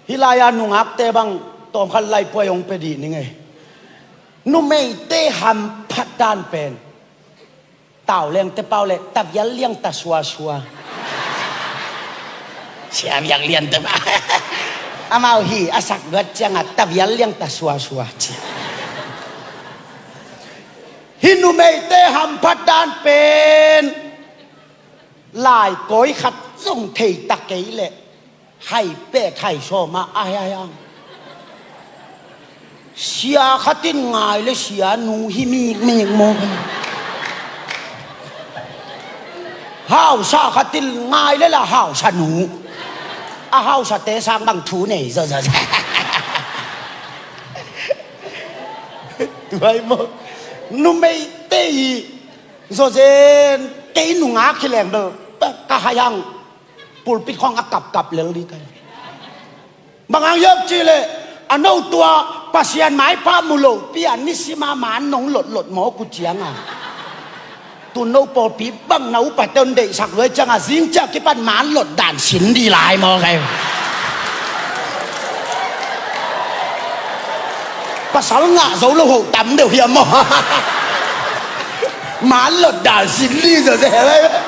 hilaya nungak te bang tom khan lai poyong pedi ni nge nu mei te ham phat dan pen tao leng te pau le tap yal liang ta swa swa siam yang lian te ba amau hi asak gat changa tap yal liang ta swa swa hinu mei te ham phat dan pen lai koi khat song thei ta kei le hai pe khai so ma ai ai ang sia khatin ngai le sia nu hi mi mek mo hao sa khatin ngai le la hao sa nu a hao sa te sang bang thu nei giờ tuổi mo nu mei te rồi zen cái nu ngã khi leng do ka hayang pulpit khong akap kap lel di kai bang ang yop chi le anau tua pasian mai pa mulo pian ni sima man nong lot lot mo ku chiang à tu nâu po pi bang nau pa ton de sak loi chang à jing cha ki pan man lot dan sin di lai mo kai pasal nga zo lo ho tam đều hiam mo man lot dan sin di rồi thế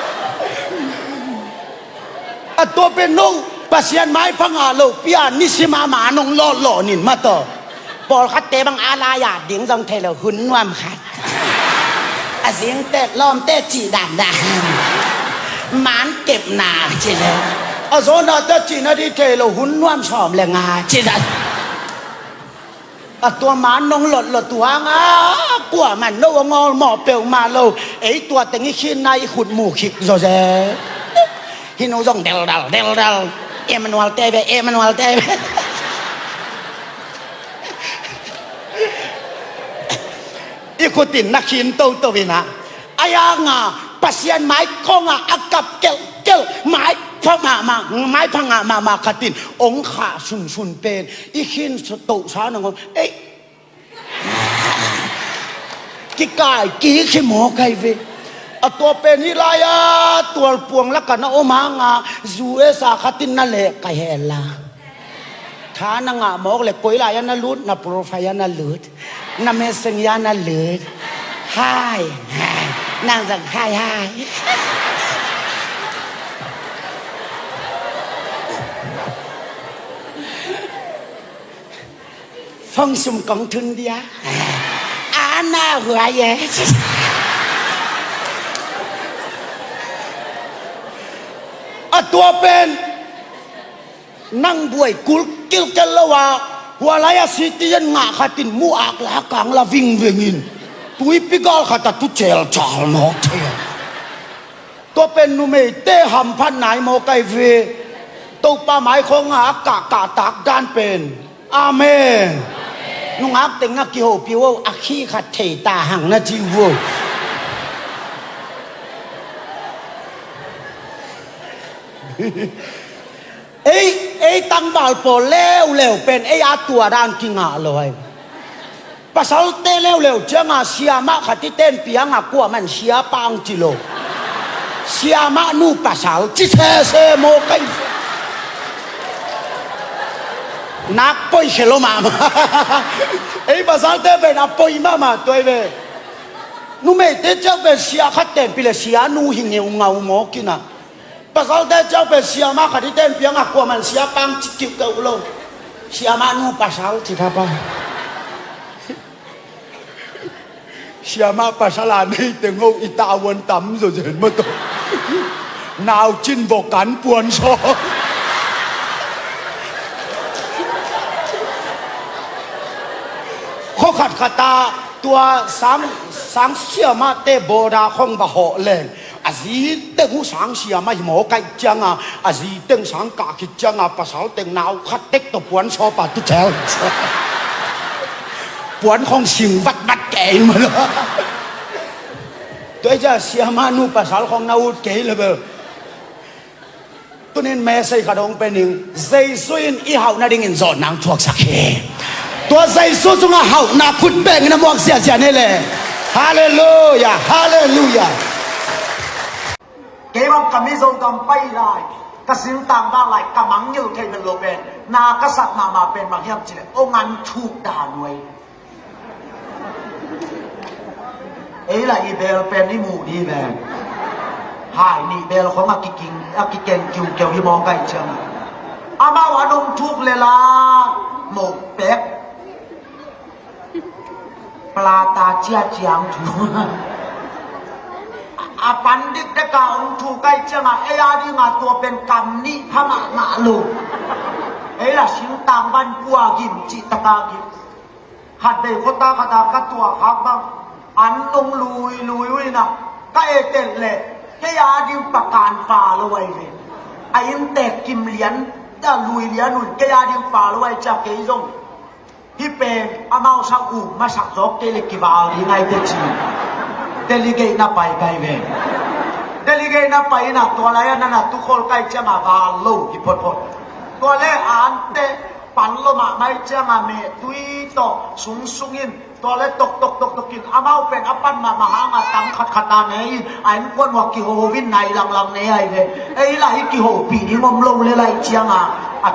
ตัวเป็นนงปัสยันไม้พังอาโลพิอานิสิมามานงล่อหล่อนินมาต่อปอลคัดเตบังอาลายาดิ้งจังเทเลหุ่นวามขัดอาเสียงเตะล้อมเตะจีด่านด่านหมานเก็บหนาจีเลยอาโซนาเตะจีนาดีเทเลหุ่นวามชอมเลยงาจีด่านตัวหมานนงหลดหลดตัวงากลัวมันโนงอหมอเปลวมาโลไอตัวแต่งี้ขี้ในขุดหมูขิกโซเซฮิโนซองเดลเอมานูเอลเตเบอีกคนติดนักขินโตวินะอายางาปัสยันไม้คงอากับเกลไม้พังไม้พังมาขัดตินองขาชุนเป็นอีขินโตช้าหนึ่งเอ๊ะกิกายกี่ขี้หมอไก่เวตัวเป็นนิรายตัวปวงละกันนะโอมังาจูเอสาขัดินนั่นแหละไก่เฮล่าท่านังมอกเลยกุยลายันนั่นลุดนั่นโปรไฟล์ยันนั่นลุดนั่นเมสเซนยันนั่นลุดไฮนั่งจังไฮฟังสุ่มกองทุนเดียหน้าหัวเย่ตัวเป็นนั่งบวยกุลกิลกันละว่าหัวไหลสิที่ยันงาขัดินมูอักละกังละวิ่งเวงินตุยปิกาลขัดตุเจลจาลนกเทียตัวเป็นนุ่มเตะหำพันไหนโมไกเวตัวป้าหมายของหากะตากด้านเป็นอาเมนนุ่งอักเต็งอักกิโฮปิวอักขี้ขัดเทตาหังนาจิวเอ้ตั้งบาลโปเร็วเป็นไอ้อาตัวด้านกิงาเลยภาษาเต้เร็วเจ้าเสียมาขัดที่เต้นเปียงกลัวมันเสียปังจิโลเสียมานูภาษาจิเซโมกันนักปอยเชลมาไอ้ภาษาเต้เป็นนักปอยมาตัวเวนูไม่เต้เจ้าเป็นเสียขัดเต้นไปเลยเสียนูหิเงาโมกินะภาษาเต้เจ้าเป็นเสียมาขัดที่เต้นเพียงกลัวมันเสียปังจิกเกาโลเสียมานูภาษาจิครับป้าเสียมาภาษาลานี่แต่งงอีตาวันต่ำสุดเห็นมั้ยตัวหนาวจินบอกกันปวนซอข้อขัดตาตัวสังเสียมาเตโบราคงบะเหาะเลยอาจีเต็งหูสังเสียมาหมอไก่จังอาจีเต็งสังกาคิจังภาษาเต็งหนาวขัดเต็กตัวปวนชอปาตุเชลปวนของสิงวัดแก่มาเลยตัวจะเสียมานูภาษาของนาวุธเก๋เลยเบอตัวนี้แม่ใส่กระดงเป็นหนึ่งใจสุยอีเห่านาดิ่งจอดนางทวกสักเฮตัวใจสู้จงเห่านาพุดแบ่งน้ำมวกเสียนี่เลยฮาเลลูยาฮาเลลูยาเกวังกำมิโซกำไปได้ก กสิงต่างบ้างไหลกำมังอยู่ที่เป็นโลเป็นนากษัตริย์มาเป็นบางอย่างจีเลยโอ้งันถูกด่าหน่วยล่ะอีเบลเป็นนี่หมู่ดีแม่หายนี่เบลของอากิเก่งจิ๋วเกี่ยวที่มองไกลเชียงอามาว่าดงทุกเลยล่ะหมกเป็กปลาตาเจียจียงถูอาปันดิตกาองถูกไกลเชียงอาดีงาตัวเป็นกำนี่พม่าหนาลูกล่ะสิงต่างบ้านกัวกินจิตกากินขัดเดโคตาขัดกัตัวขับบ้างอันลงลุยนะก็เต็ดเลยแค่ยาดิประการฝ่าลอยเลยไอ้ยังแตกกิมเหรียญจะลุยเหรียญนุ่นแค่ยาดิฝ่าลอยจากเกยซงที่เป็นอามาสักอูมาสักซอกเตลิกิบาลยังไงเตจีเตลิเกน่าไปไกลเว้เตลิเกน่าไปนะตัวอะไรนั่นน่ะทุกคนใกล้จะมาบาลโลกิพดตัวเล่อ่านเตปันโลมาไม่จะมาเมตุยต่อสูงอินตัวเล็กตกกินอามาเป็นอปันมาหางาตังขัดตาเนยไอ้คนว่ากิโฮวินในลังเนยไอ้ไรกิโฮปีนี้งมลงเลยไรเชียง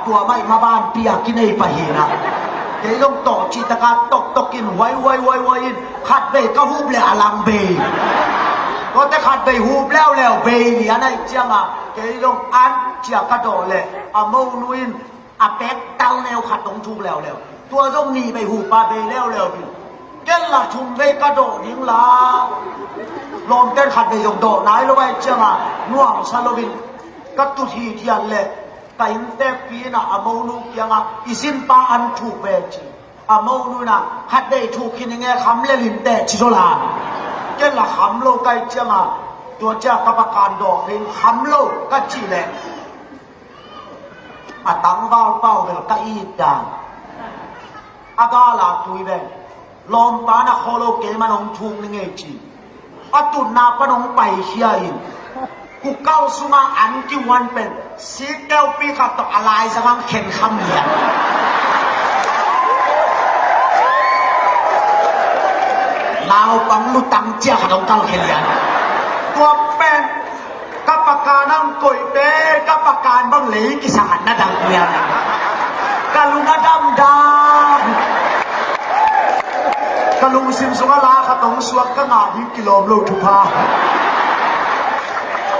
ตัวไม่มาบ้านปียกินไอ้ปะเฮนะเดี๋ยวต้องต่อจิตการตกกินไว้ขัดเบยก็หูบเลยอลังเบยก็แต่ขัดเบยหูบแล้วเบยเนี่ยไอ้เชียงเดี๋ยวต้องอันเจียกระโดดเลยอาโมนุอินอาเป็กเต้าแนวขัดตรงทุกแล้วตัวต้องหนีไปหูปลาเบยแล้วเกล้าชุมเวกระโดดยิงลาลมเต้นขัดไปยงโดดไหนรู้ไหมเจ้าน่วงซาโลวินกัตุทีเทียนเล่แต่อินเตปีน่ะอโมนุเกียงอิสินปาอันถูกเวจีอโมนุน่ะขัดได้ถูกคิดยังไงคำเล่ลินเตชิโซลาเกล้าคำโลกไกเจ้าตัวเจ้ากรรมการดอกเพลงคำโลก็จีเล่ตั้งเป้าเวลก็อีด่างอากาลาตุยเวลมปานะโคโลเกมันองทุงนึงเอจีอตุนาปนองไปเฮียอินกูเก้าสุมาอันกิวันเป็นสีแก้วปีขัดต่ออะไรสักเข็นคำเดียลาวปังลุตังเจ้าขัดองเก้าเข็นเดียตัวเป็นกับปากกานั่งกุยเต้กับปากกาบังเหลยกิสังนาดังเวียนกาลุนาดำกะลุงซิมสุกลาขตงสวกกะงาดิกิโลโลทุพา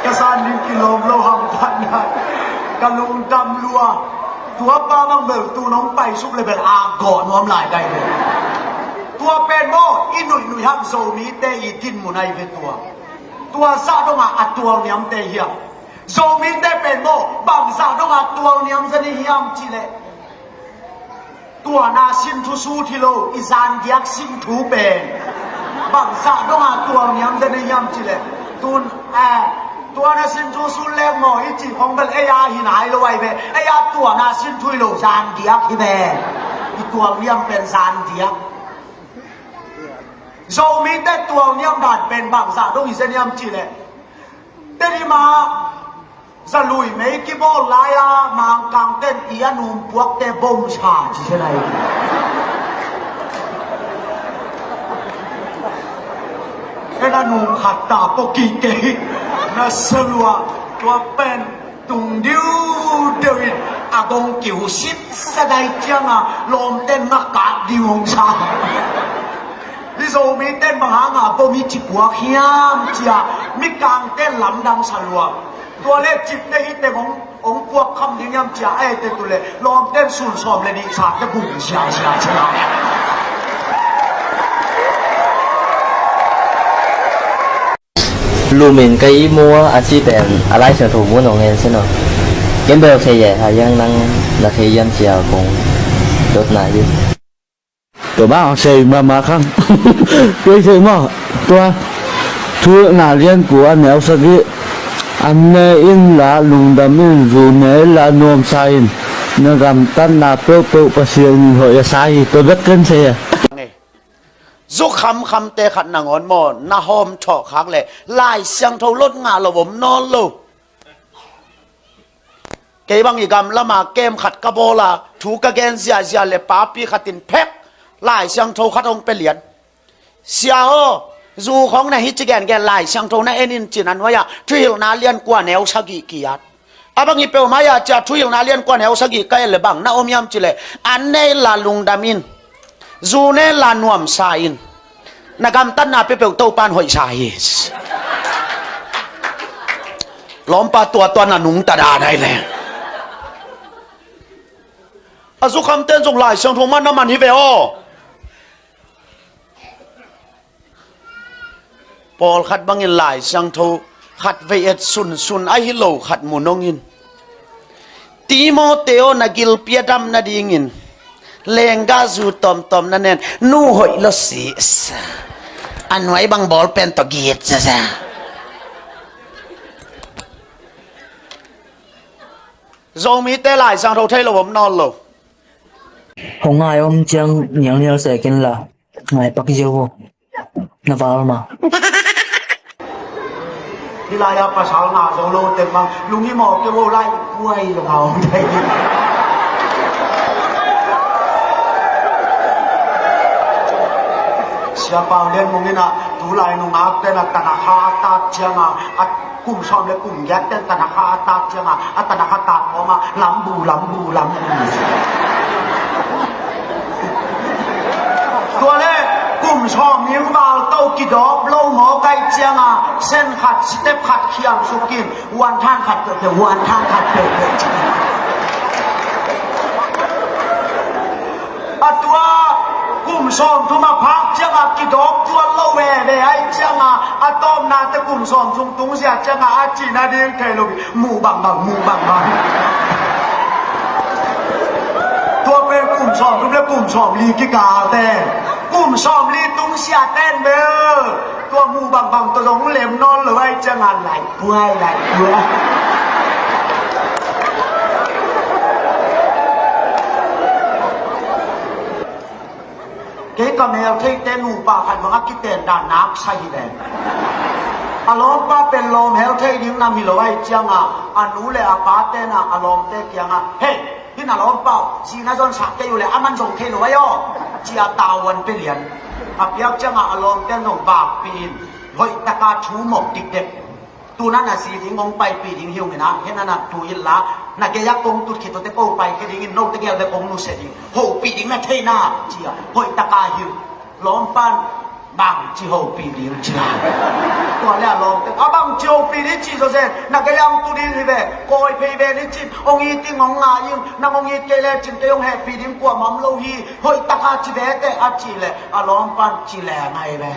กะซานดิกิโลโลหังพันได้กะลุงดำลัวตัวป้าบังเบิกตูน้องไปซุปเลยเป็นอ่างก่อนน้อมหลายได้เลยตัวเป็นโมอินุยฮัมโซมีเตอีดินมุนัยเป็นตัวซาดงอาตัวเนียมเตเฮียโซมีเตเป็นโมบังซาดงอาตัวเนียมจะนี่เฮียมจีเลตัวนาสินทุสูทิโลอิซานยักสินทุเป็นบังซาดงอาตัวเนียมจะนี่เฮียมจีเลตัวนาสินทุสูเล่หมออีจีของเป็นเอียหินหายลอยไปเอียตัวนาสินทุโลซานยักที่เป็นตัวเนียมเป็นซานยักโซมีแต่ตัวเนียมด่านเป็นบางสาต้องอิสเนียมจีเลยแต่ที่มาสลุยไม่กี่โบลายมังกังเต้นอีนุ่มพวกเตบมชาจีเช่นไรไอ้นุ่มขัดตาปกิเกยน่าสลัวตัวเป็นตุงดิวเดวิดอากงกิวชิดสดายจังลมเต้นนักกาดิวงชาดิโซมีเต้นบางหางบ่มีจิบหัวเขียมเจียมีกลางเต้นหลำดังสลัวตัวเล็กจิบได้ฮิตแต่ของพวกคำนี้ยำเจียเต้นตัวเล็กลองเต้นสูนสอบเลยดีฉากจะบุ่งเชีย路面cái mua à chỉ bèn à lại sở thủ muốn nồng nghe xem nào cái bèo xe dẻ hay yang năng là khi dân chèo cũng đột lại điตัวบ้าเสียมาครั้งคุยเสียมาตัวทุกนาเรียนกูอันแนวสักทีอันนี้อินละลุงดำอินรูเนละนวมไซน์นกำตันนาเปรี้ยวประเสียงหัวไซตัวเบ็ดเกินเสียจุกคำเตะขัดหนังอ่อนมอนน่าหอมฉอกคักเลยลายเสียงเท่ารถงาเราผมนอนลูกเก็บบางอีกำละมาเกมขัดกระโบลาถูกกระเกนเสียเลยป้าปีขัดตินแพ็กลายเสียงเท่าขัดองเป็นเหรียญเสียจูของในฮิจิแกนลายเสียงเท่าในเอ็นินจีนันว่าทริลนาเลียนกว่าแนวชากิกิยัด abangi pe maya cha thuil na lian kwa neu sagi kai le bang na omiam chile anne la lungdamin zune la nuam sain nagam tan na pe pe to pan hoi sai lom pa tua na nung ta da dai le azu kham ten jong lai sang thong man na man hi ve o Paul khát bangin lại sang thâu khát về et sun ai hilo khát munongin Timoteo na gilpiadam na dingin lenga zu tom na nen nu hoi lo sis anway bang ball pen to git sa zomi te lại sang thâu thấy lo bom non lo Hồng Ai ông Giang nhiều nhiều sẽ kiến là ngài Bắc Diêu nó vào mà đi lại à pasal na zo lo tem bang lungi mo ke wo lai quay lo ngao đây siapa lian mungkin tu lai nung ak ten tanah hata jangan at kum som le kum yak ten tanah hata jangan at tanah hata oma lambu tua le kum som miếng vào tàu kỳ đó lâu mỏ cây chiang sen khát step khát khiang sukin hoàn than khát được hoàn than khát được tua kum som tu ma phak chiang kỳ đó tua lâu về ai chiang tom na te kum som tung tung sia chiang chỉ na đi thầy lục mù bằng tua bên kum som tu le kum som li ki ka te kum som li tung sia ten be tua mu bằng tôi giống lem non rồi ai chẳng hạn lại quay cái con mèo thấy tên nụ bà phải bằng cái tên đàn nát say đèn alom pa pen lom hel thấy những năm hiểu ai chẳng nụ lệ bà tên alom tên kia hey hin alom pa si na zon sak cái lệ aman zong thấy rồi yo chia tàuวันไปเรียนเปียกจังอารมณ์เต้นหนบากปีนเฮ้ยตะกาชูหมกเด็กๆตัวนั้นสีทิ้งงไปปีทิ้งหิวเนี่ยนะเห็นนั่นตัวยินละนักเกียร์กงตุดขีดตัวเตโอไปแค่ดิ้งนกตะเกียร์เด็กกงนูเสดิโหปีทิ้งนั่นเท่หน้าเจียเฮ้ยตะกาหิวล้อมปั้นบางจีโหปีทิ้งเจียตัวนี้ล้อมบางจีโหปีนี้จีโซเซนนักเกียร์ตัวนี้เลยโกยเพย์เบนี่จีองค์ติ้งงงายิงนักองค์เกลจินเตยงแห่ปีทิ้งกว่ามัมโลฮีเฮ้ยตะกาจีเบเตอจีเลยล้อมปั้นจีแหล่ไงเลย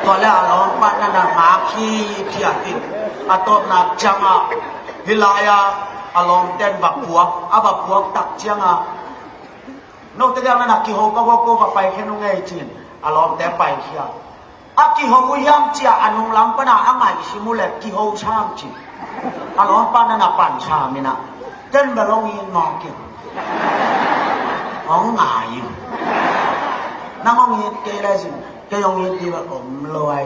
ตัวแรกล้อมปั้นนั่นมาขี้เทียติต้มนักจังฮิลายาล้อมเต้นบักพวกบักพวกตักจังนกตะเกียงนั่นกี่โหก็ว่ากูไปแค่นุ่งไงจีนล้อมเต้นไปเที่ยวกี่โหยามเจียนุงล้ำปนาอ่างไงชิมุเล็กกี่โหชามจีล้อมปั้นนั่นปั่นชามินะเต้นแบบลงยินมองกินของหงายนั่งมองยินเกล้สิเกยองยินดีแบบผมรวย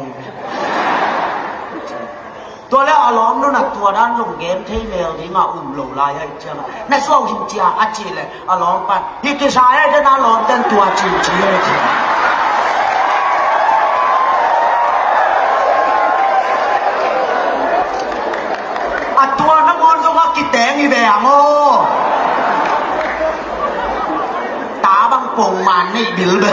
ตัวแล้วอารมณ์นู่นตัวนั้นลงเกมที่เมลที่มาหลูลายให้เจ้าในส่วนหินเจียอาจีเลยอารมณ์ปัดฮิกิสายได้นะอารมณ์เต้นตัวจีเลยตัวนักมอนสว่ากิแตงอีแบบโง่ตาบังโป่งมันนี่บิลเบ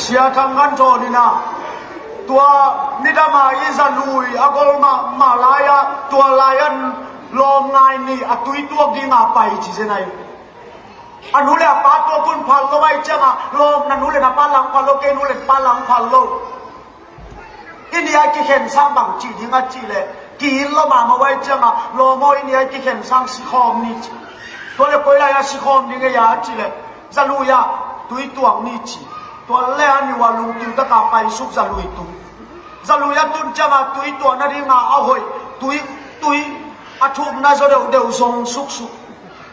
เสียทางกันโจนี่นะตัวนิดามาอิซาลุยอากอลมาลายะตัวลายันลมไงนี่ตุยตัวกิงไปจีเซนัยนุเลป้าตัวคุณพันโลไว้จังลมนันุเลนะป้าหลังพันโลเกนุเลป้าหลังพันโลอินเดียกี่เห็นสร้างบางจีนี่งจีเลยกี่โลมาไว้จังโลโมอินเดียกี่เห็นสร้างสิคอมนี่ตัวเลยไปไล่สิคอมนี่ก็ยาจีเลยจะรู้ยาตุยตัวนี่จีตัวแรกนี่ว่าลุงติวตะกาไปสุกจะลุยตุยตุนจังตุยตัวนั่นเองเอาหอยตุยทุบน่าจะเดี๋ยวส่งสุก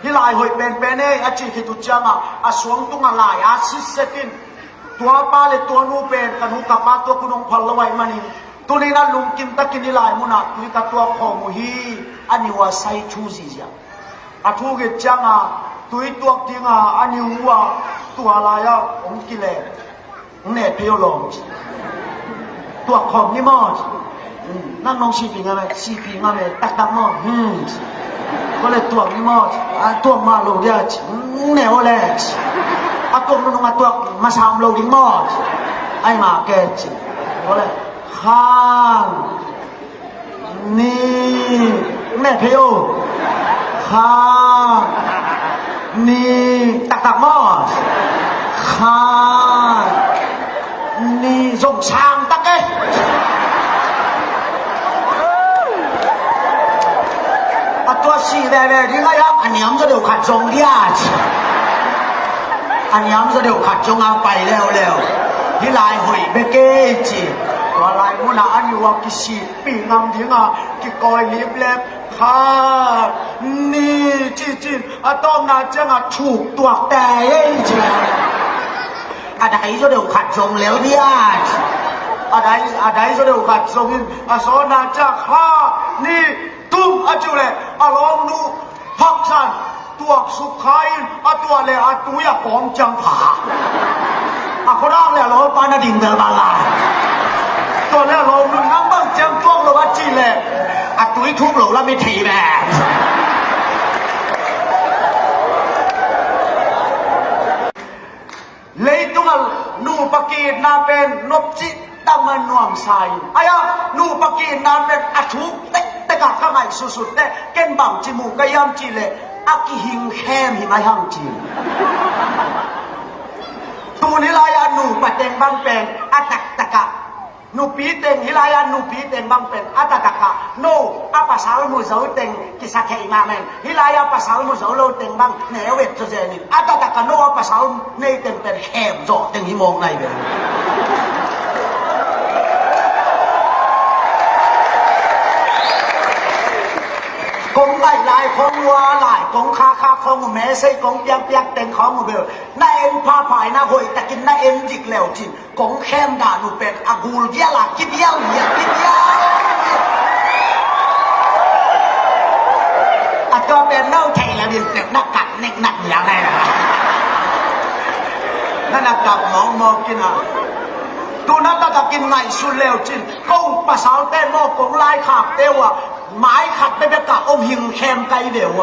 นี่ลายหอยเป็นเองจีคิดตุจังสวงตุงลายสิเซตินตัวป้าเลยตัวนูเป็นกันหูกับป้าตัวคุณองพันละไว้มานี่ตัวนี้นั่นลุงกินตะกินนี่ลายมุนักตุยกับตัวขอมุฮีอันนี้ว่าไซชูซีจ้ะทุกเกจัง ตุยตัวจริงอันนี้ว่าตัวอะไรองกิเลสเน็ตเพียวลงตัวของนี่มอดนั่งน้องชีพิงอะไรชีพิงอะไรตักตักมอดก็เลยตัวนี่มอดตัวมาโลเดียชแนวแรกตัวนู้นมาตัวมาสามโลดิ้งมอดไอ้มาแกจิก็เลยข้างนี่แม่เพียวข้างนี่ตักตักมอดข้างนี่ส่งช่างตักเอ้ตัวสีแดงๆที่ก็ยังอันนี้มันจะเดี๋ยวขัดจงที่อาจอันนี้มันจะเดี๋ยวขัดจงเอาไปแล้วที่ลายหอยเบเกจิตัวลายมุนาอันนี้ว่ากิสีปีงามทิ้งกิกอยลิบเล็บข้านี่จีต้องน่าจะถูกตัวแต่จีอะไรจะเดี๋ยวขัดจงแล้วที่อาจอะไรจะเดี๋ยวขัดจงสอนน่าจะข้านี่ตุ้มอาจุเลยลองดูพักสันตัวสุขายตัวเลยตัวอยากปองจังผาเขาร่างเลยเราปานาดิงเดลบาลาตัวเลยเราหนึ่งนั่งบ้างจังตัวเราว่าจีเลยตัวทุกเราแล้วไม่ถีแบบเลยตัวนูปกีนาเป็นนบจิตมันนวมใส่นูปกีนาเป็นอัฐุแต่กะข้างในสุดๆแต่เก่งบังจมูกก็ย่ำจีเลยกิหิงแคมหิมะย่ำจีตัวนิลายานูปะเต็งบังเป็นตะกะนูปีเต็งนิลายานูปีเต็งบังเป็นตะกะโนภาษามุสลิมเต็งกิสักแค่อิมาเมนนิลายาภาษามุสลิมเต็งบังเนเวทเจนิตะกะโนภาษาในเต็งเป็นแคมโจเต็งหิมองในเบลกงไล่ลายของวัวลายกงคาของแม่ใส่กงเปียกเต็งของมือเบลน่าเอ็นพาผายน่าหอยแต่กินน่าเอ็นจิกแล้วจินกงแคมด่าหนูเป็ดอากูลเยี่ยหลักกินเยี่ยวเหยียบกินเยี่ยวก็เป็นเน่าไทยแล้วดิเด็กนักกัดเน็กหนักอย่างไรนะนั่นนักกัดมองกินตัวนั้นก็กินไงสุดแล้วจินกงภาษาเต้นโมกงลายขาบเต้วไม้ขัดไปแบบกะอมหิงแคมไกลเดียว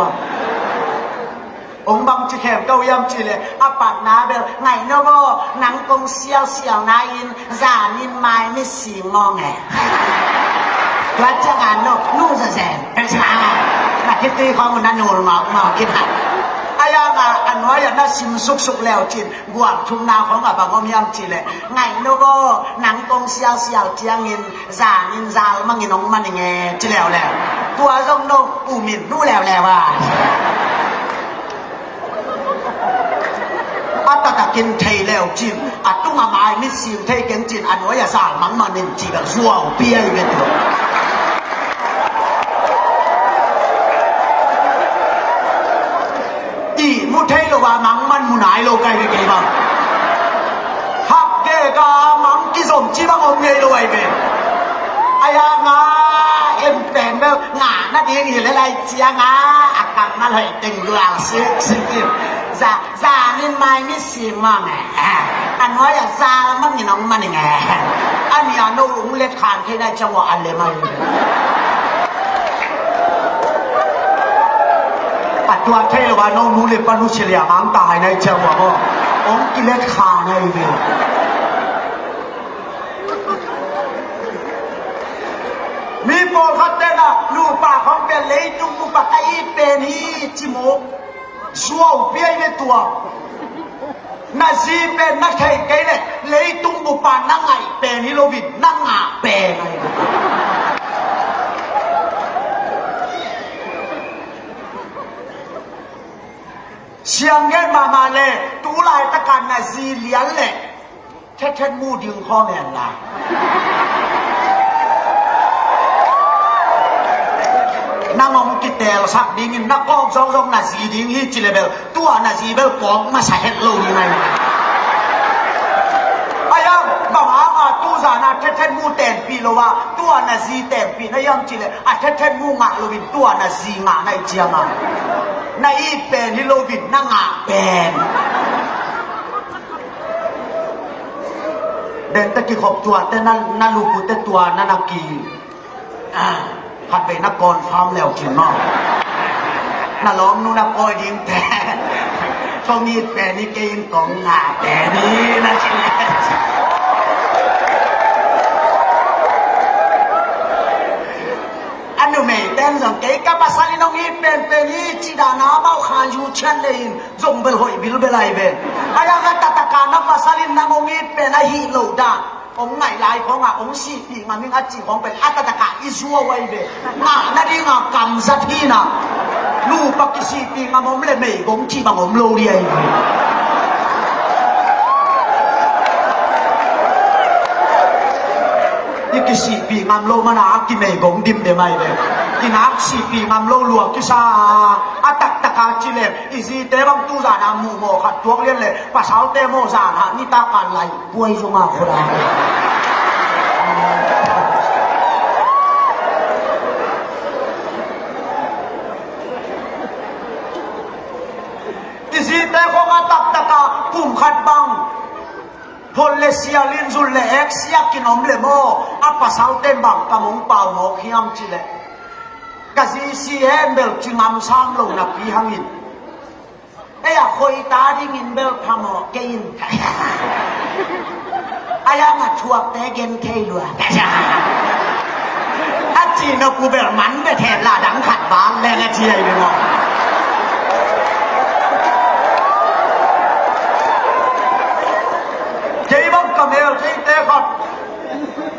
องบังจีแคมเก้ายำจีเลยปัดน้าเบลไงเนาะหนังกงเสียวนาอินจานินไม้ไม่สีมองไงวัดจังานโน่นู่นแสนเป็นช้างนักคิดตีของมันนั่นนูนมาคิดหัดอันว่าอย่างนั้นซิมสุกแล้วจินบวกทุ่งนาของกับบางมียำจีเลยไงเนาะหนังกงเสียวเจียงินจานินจามังกินน้องมันยังไงจีแล้วตัวทรงโนอูมินนู่แล้วว่าตะกินไทยแล้วจินตุ้งมาไม้มิสิวไทยเก่งจินอันว่าอย่าสั่งมันมาเน้นจีกับชัวเปี้ยอยู่เป็นตัวมุเทโลว่ามังมันมุนายโลไกไปกี่บ้างฮักเกกามังกิสมจีบังอมเงยโลไอเป็นงาเอ็มเป็นแบบงาหน้าที่นี่อะไรเจียงอาการนั่นเลยตึงกลางซึกซานี่ไม่มีสิ่งมั่งอันว่าอย่าซามันนี่น้องมันยังไงอันนี้โน้ตเล็ดขานแค่ได้จังหวะอะไรมาตัวเทวาน้องนู้นเลยปนุเฉลียมังตายในเจ้าว่าองกิเลสขาในเวมีโปรคัตเตนะลูปากของเป็นเลยจุงลูปากไอเป็นฮีจิโมชัวเปียในตัวนาซีเป็นนักเทเกเรเลยตุงบุปานั่งไงเป็นฮิโรบินนั่งเป็นไงเชียงเงี้ยมาเลยตูลายตะการนาซีเลียนเลยแค่มูดึงข้อแม่ละนั่งมองกิเตลสักดิ้งนักกองซองนาซีดิ้งฮิจิเลเบลตัวนาซีเบลกองมาใส่เฮลโลยังไงยังบ่าวตู้จานาแค่มูเต็มปีโลว่าตัวนาซีเต็มปีนั่นยังจิเลแค่มูงาโลวินตัวนาซีงาในเจียง ในอีเป็นฮิโลวินนั่งอ่ะเป็นเดินตะกี้ขอบตัวแต่นั่นลูกกูแต่ตัวนั่นนักกีขัดไปนักกรฟาร์มแล้วจริงเนาะน่าล้อมนู่นนักอ้อยดิ้งแต่ช่วงนี้เป็นนี่เก่งกองหน้าแต่นี่นะจริงอันนู้นไม่เต้นสังเกตกับภาษาลิน้องอีเป็นนี่จีดาน้ำเอาขานยูเชนเลยจงเบลหอยบิลเบลไลเบนอายากันตัดการนับภาษาลินน้องอีเป็นไอฮิโลดาองไหนลายขององสีปีงามิงอาจีของเป็นอัตตะกะอิซัวไว้เบนั่นเองกำสัตทีนะลูกปักสีปีงามอมเลไม่กงที่บางอมโลเรียนี่กิสีปีงามโลมันอากิไม่กงดิมเดไม่เลยกินักสีปีงามโลลวกกิซาอัตตะกะจิเลอีซีเตบังตูจานามูโมขัดตัวเรียนเลยภาษาเตโมจานานี่ตาการไหลป่วยจงมาคนละแต่ก็มาตักตะกาปุ่มขัดบังพลเลเซียลินซุลเลเอ็กซ์ยากินอมเลโมอัปปะสาวเต็มบังกำมงเป่าหมอกเฮียมจิเลกะซีซีเอ็นเบลจิงามซ้ำลงนับปีหังอินเอ้ยคอยตาดิงินเบลพามอเกินอายามาชัวเตเกนเคลัวอาจีนกูเบลมันไปแทนลาดังขัดบางแรงเชียร์เลยเนาะก็เมลที่เตะขัด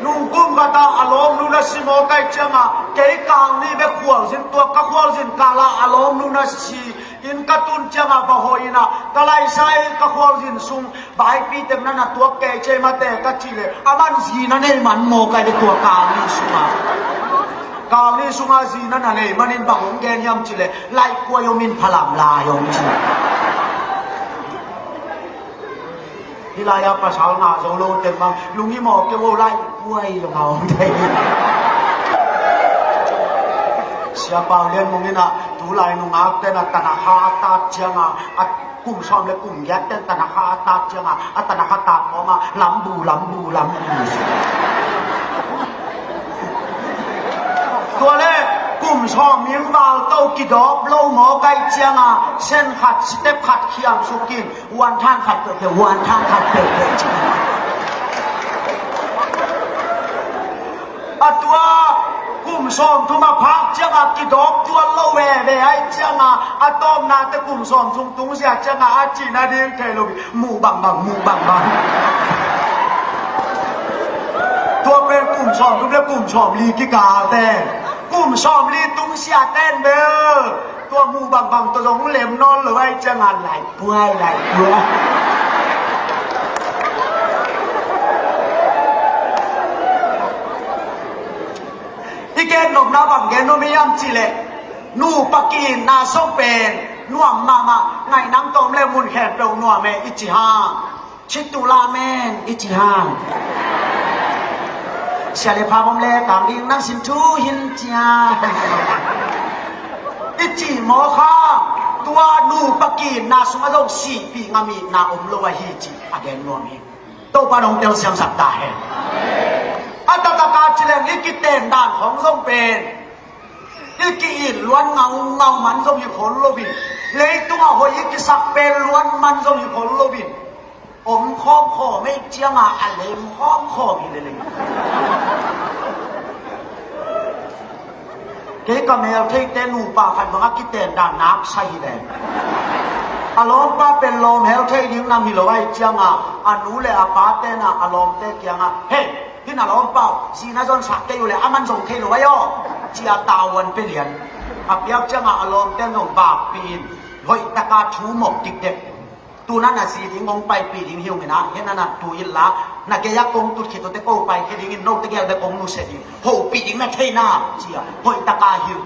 นุ่งกุ้งกระตาอารมณ์นุ่นสิโมไกเจงอ่ะเกยกางนี่เบขวลสินตัวกับขวลสินกาลาอารมณ์นุ่นสิอินกระตุนเจงอ่ะบ่หอยนะตะไลใส่กับขวลสินซุงบายปีเต็มนั่นน่ะตัวเกยเจมาเตะกัจีเลยอามันสีนั่นเองมันโมไกในตัวกางนี่ซุงอ่ะกางนี่ซุงอ่ะสีนั่นน่ะเลยมันอินบังองแกนยำจีเลยไล่กลัวยมินพลัมลายงจีที่ลายาประชาหนาโซโลเต็มบังลุงยี่หมอกเกวไล่ป่วยลงเอาไทยเสียเปล่าเรียนมึงนี่นะดูลายนุ่งอาเต้นตนาคาตาเจียงอ่ะกลุ่มชอมเลยกลุ่มยัดเต้นตนาคาตาเจียงอ่ะตนาคาตาพอมาลำบูตัวเล่กลุ่มชอบมิงบาลโตกิดอบโลหมอไก่เจียงเส้นขัดสเต็ปขัดเขียมสุกินวันท่านขัดเปรี้ยววันท่านขัดเปรี้ยวจริงตัวกลุ่มชอบทุมาพักเจียงกิดอบตัวโลเวเวไอเจียงต้มนาแต่กลุ่มชอบทุ่งตุ้งเสียเจียงอาจีนาเดียงเทโลมูบังตัวเป็นกลุ่มชอบทุกเรื่องกลุ่มชอบลีกิกาแต่กลุ่มชอบลีตุ้งเสียเต้นเบลตัวมูบังตัวสองเหลี่ยมนอนหรือว่าจะงานไหลป่วยที่แกนมน้าบังแกนไม่ยำจีเลยนูปักกินนาส้มเป็นน่วงมาไงน้ำต้มเล่มุนแขกเปล่านัวแม่อิจิฮาชิตุลาแม่อิจิฮาเสียเลยพาผมเล่กางดิงนั่งสินทูหินเจียอิจิโมคาตัวนูปักกินนาสมาดงสีปีงามีนาอมโลวะฮิจิอาเกนนัวมีโตปาดงเตียวเสียงสับตาเฮอัตตะกาจิเลงลิกิเตนด่านของทรงเป็นลิกิอินล้วนเงามันทรงอยู่ผลโลบินเลยตัวหอยกิสักเป็นล้วนมันทรงอยู่ผลโลบินอมข้อมข้อไม่เจียงอะไรข้อมข้อมีเลยเกี่ยกับแมวเทเตนูป่าขันมังกิเตนด่านนักใช่แดงอารมณ์ป้าเป็นลมเฮลเทยิงนำมีลอยเจียงอนุเลอาปาเตนะอารมณ์เตเกียงเฮ้ที่น่ะลมเป่าสีน่าจนสักเตอยู่เลยอามันส่งเทลอยย่อเจียตาวันไปเรียนอับยับเจียงอารมณ์เตส่งบาปปีนหอยตะกาชูหมกติดเด็กตัวนั้นน่ะสีดิ้งงไปปีดิ้งหิวไงนะเห็นนั่นน่ะตัวยินละนักเกียร์กงตุดขีดตัวเตะโก้ไปแค่ดิ้งโนตะเกียร์เตะกงนูเสร็จโหปีดิ้งแม่เทน่าเจียหอยตะกาหิว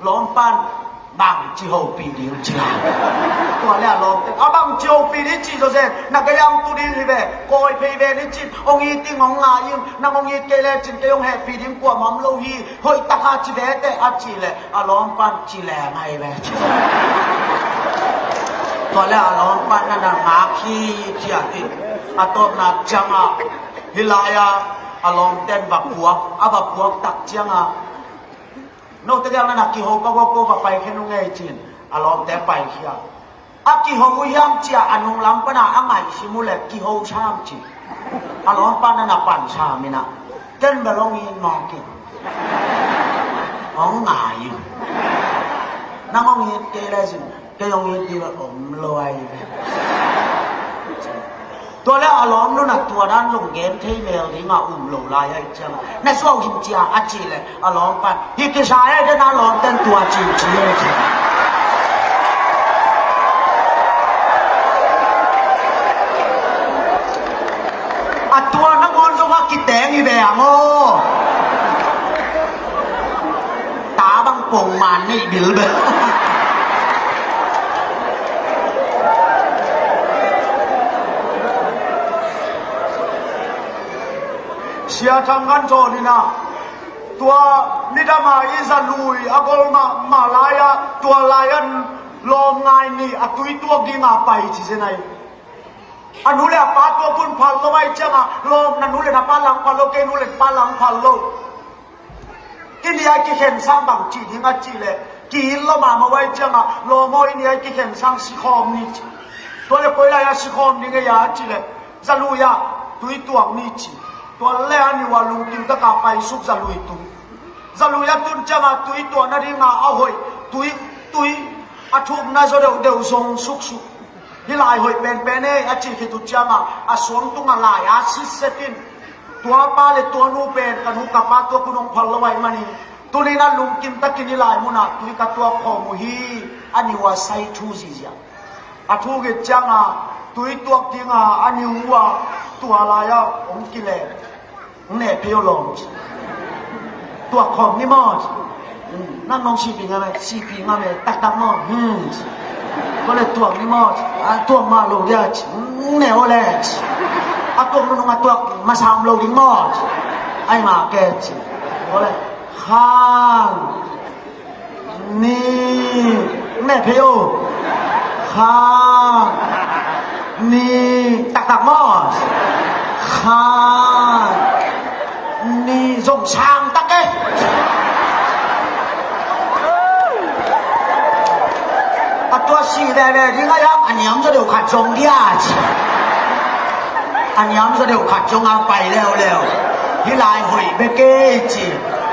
ล้อมปั้นบางจีโหปีดิ้งเจียตัวแรกล้อมเตะบางจีโหปีดิ้งจีโจเซนนักเกียร์ตัวดิ้งที่เบโกยเพย์เบดิ้งจีองยีติ้งของงายิงนักองยีเกลจินเกยงแห่ปีดิ้งกว่ามัมโลฮีหอยตะกาจีเบเตะอาจีเลยล้อมปั้นจีแหล่ไงเบ ตัวแล้วอารมณ์ปันนั่นหาขี้เที่ยติอะตบนักจังอ่ะฮิลายาอารมณ์เต้นบักพวกอะบักพวกตักจังอ่ะโน้ตเดียวนั่นกี่หัวก็ว่าไปแค่นู้นไงจีนอารมณ์แต่ไปเที่ยอะกี่หัวยามเจียอันนุ่งลำปนะอ่ะไงสิมุเลกี่หัวชามจีอารมณ์ปันนั่นปั่นชามินะเต้นแบบลงยินมองกินของหงายนั่งมองยินเกล้สิก็ยังยินดีว่าผมรวยตัวแล้วอารมณ์นู่นน่ะตัวนั้นลงเกณฑ์ที่เมลที่มาลงลายให้เจ้าในส่วนหิมเจียอาจีเลยอารมณ์ไปยิ่งชายให้ได้น่าลองเต้นตัวจีเลยตัวนักบอลสภาพกินแดงอยู่แบบโง่ตาบังโป่งมันนี่บิลเบอเสียทางกันโจนี่นะตัวนิดามาอิสลุยอากอลมาลายะตัวลายันลมไงนี่อตุยตัวกิงาไปที่เซนไออันนู้นเลยป้าตัวคุณพันโลไว้จังอ่ะลมนั่นนู้นเลยนะป้าหลังพันโลเกนู้นเลยป้าหลังพันโลกินยากิเข็นสร้างบางจีที่งาจีเลยกินละมาไว้จังอ่ะลมอินยากิเข็นสร้างสิคอมนี่ตัวเลยคุยอะไรสิคอมนี่ก็ยาจีเลยจะรู้ยาตุยตัวนี่จีตัวแรกนี่ว่าลุงกินตะกาไปสุกจะลุยตุยจะลุยยาตุนจังอ่ะตุยตัวนั่นที่งาเอาหอยตุยอาทุกน่าจะเดี๋ยวทรงสุกที่ลายหอยเป็นเน่อาจีที่ตุจังอ่ะสวมตุ้งอะไรอาชิเซตินตัวป้าเลยตัวนู้เป็นกันหูกับป้าตัวคุณองพันละไว้มานี่ตัวนี้นั่นลุงกินตะกินนี่ลายมุนักตุยกับตัวขอมุฮีอันนี้ว่าไซทูซิเซียอาทุกจังอ่ะตุยตัวกินอ่ะอันนี้ว่าตัวอะไรอ่ะองกิเลเนี่ยเพียวลงตัวของนี่มอดนั่นน้องชีปิงอะไรชีปิงอะไรตักมอดก็เลยตัวนี่มอดตัวมาโลเดียชเนี่ยโอเลชตัวมันมาตัวมาชามโลดิมอดไอ้มาเกชก็เลยข้างนี่เนี่ยเพียวข้างนี่ตักมอดข้างนี่ส่งช่างตักเอ้ตัวสีแดงที่ก็ยังอันยังจะเดี๋ยวขัดจงที่อาจอันยังจะเดี๋ยวขัดจงเอาไปแล้วที่ลายหอยเบเกจิ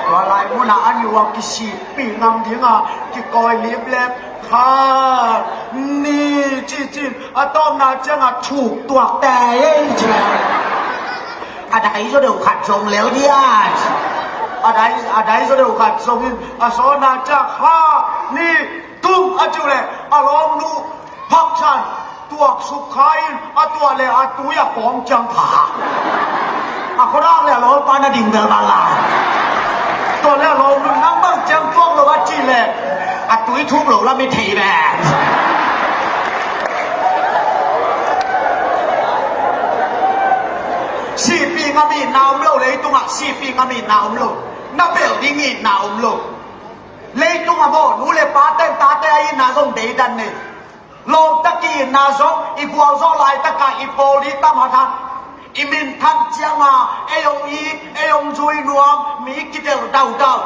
ตัวลายมุนาอันอยู่ว่ากิสีปีงามทิ้งอ่ะกิกอยลิบเล็บขานี่จีอะต้อมนาจังอ่ะถูกตัวแต่เจ้าอะไรจะเดี๋ยวขัดจงแล้วที่อาจอะไรจะเดี๋ยวขัดจงอ่ะสอนาจักข้านี่ตุ้มอาจุเลยอารมณ์นูพักชันตัวสุขายตัวเลยตัวอยากปองจังผาคนแรกเลยเราปานาดิ่งเดินมาลาตัวแล้วเรานั่งบ้างจังพวกเราว่าจีเลยตัวทุบเราแล้วไม่ถีแบบ4 ปีก็มีน้ำเราเลยตรง4 ปีก็มีน้ำเรานับเบลดิ้งอีน้ำเราเลยตรงบ่นู้เลยป้าเต้นตาเต้ไอ้นาซงเดดันเนี่ยลมตะกี้นาซงอีบัวซงลายตะกาอีโปลีตั้มหัดอีมินทันเจียงมาเอยงจุยนวมมีกิเดลดาว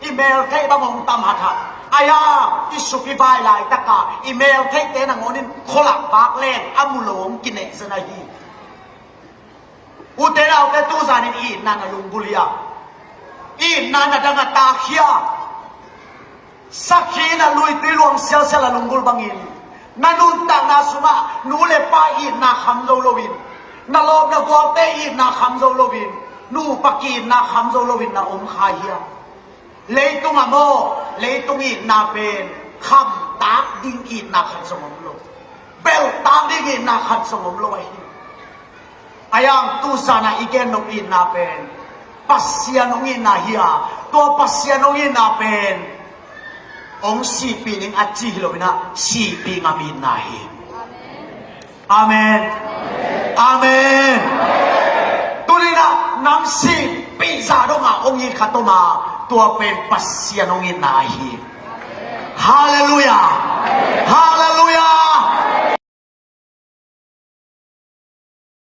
อีเมลเทบะมงตั้มหัดอายาอีสุกิบายลายตะกาอีเมลเทเตนังโอนินโคลักปากเล่นอามุหลงกินเนสนาฮีอุเตเอาแต่ตู้ซานิอีนันลุงบุลียอีนันดังตาเขียสักขีน่ะลุยตีรวมเสียเสียละลุงบุลบังอินนั่นนู่นต่างนาสุมานู่เลยป้าอีนาคำโซโลวินนั่นลมนั่นกัวเตอีนาคำโซโลวินนู่ปักอีนาคำโซโลวินน่ะอมขายะเลยตุงอะโมเลยตุงอีนาเป็นคำตากดิ้งอีนาขันสมมโลเบลตากดิ้งอีนาขันสมมโลไอ้อายังตุสานะอีเกนนกอีนาเป็นปัสเซียนงอีนาเฮียตัวปัสเซียนงอีนาเป็นอง4 ปีนึงอาจีฮิโลวินะ4 ปีงามีนาฮีอาเมนอาเมนตัวนี้นะนัง4 ปีซาดงาองค์ขัดตัวมาตัวเป็นปัสเซียนองค์นาฮีฮาเลลูยาฮาเล